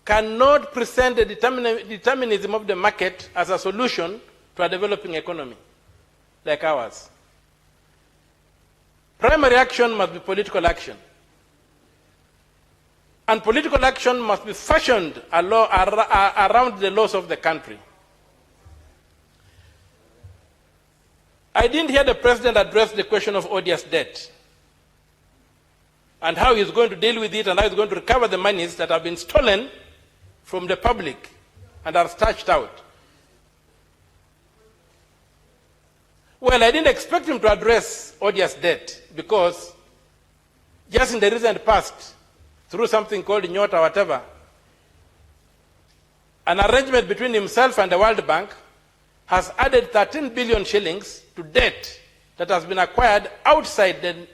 cannot present the determinism of the market as a solution to a developing economy like ours. Primary action must be political action. And political action must be fashioned around the laws of the country. I didn't hear the president address the question of odious debt and how he's going to deal with it and how he's going to recover the monies that have been stolen from the public and are stashed out. Well, I didn't expect him to address odious debt because just in the recent past, through something called NYOTA or whatever, an arrangement between himself and the World Bank has added 13 billion shillings to debt that has been acquired outside the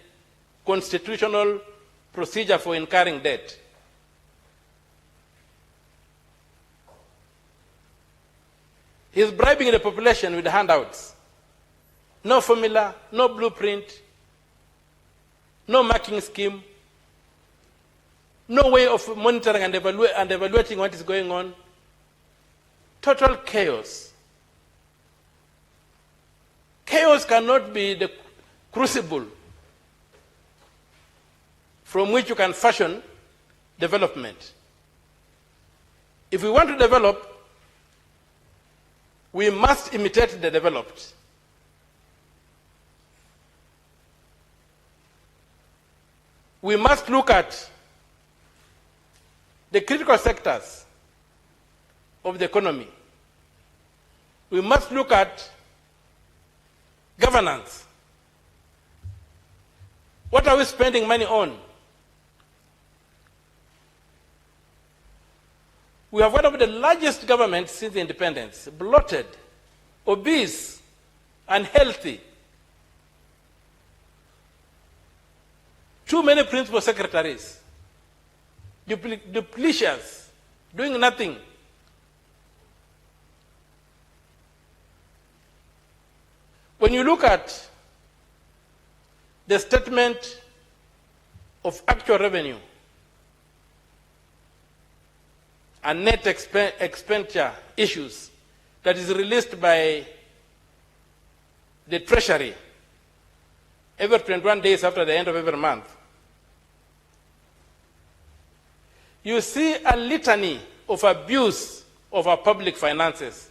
constitutional procedure for incurring debt. He's bribing the population with handouts. No formula, no blueprint, no marking scheme, no way of monitoring and evaluating what is going on. Total chaos. Chaos cannot be the crucible from which you can fashion development. If we want to develop, we must imitate the developed. We must look at the critical sectors of the economy. We must look at governance. What are we spending money on? We have one of the largest governments since independence, bloated, obese, unhealthy. Too many principal secretaries, duplicious, doing nothing. When you look at the statement of actual revenue and net expenditure issues that is released by the Treasury every 21 days after the end of every month, you see a litany of abuse of our public finances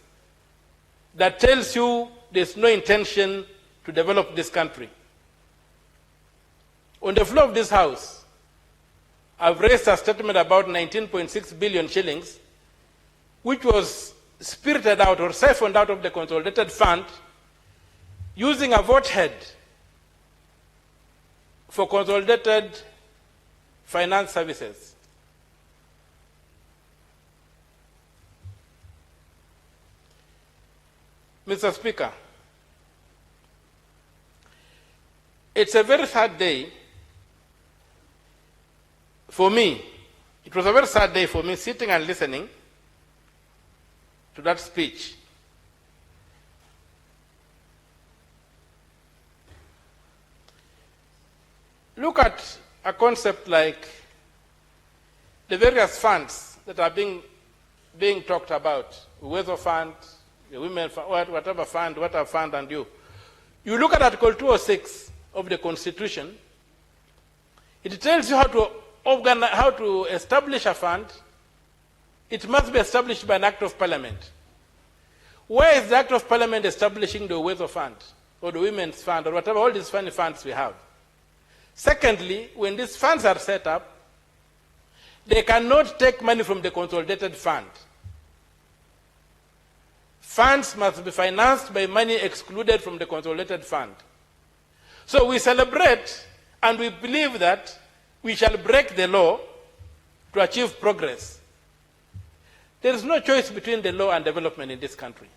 that tells you there's no intention to develop this country. On the floor of this House, I've raised a statement about 19.6 billion shillings, which was spirited out or siphoned out of the consolidated fund using a vote head for consolidated finance services. Mr. Speaker, it's a very sad day for me. It was a very sad day for me sitting and listening to that speech. Look at a concept like the various funds that are being talked about, the Weather Fund, the Women Fund, whatever fund, and you. You look at Article 206 of the Constitution, it tells you how to establish a fund. It must be established by an Act of Parliament. Where is the Act of Parliament establishing the Weather Fund or the Women's Fund or whatever, all these funny funds we have? Secondly, when these funds are set up, they cannot take money from the consolidated fund. Funds must be financed by money excluded from the consolidated fund. So we celebrate and we believe that we shall break the law to achieve progress. There is no choice between the law and development in this country.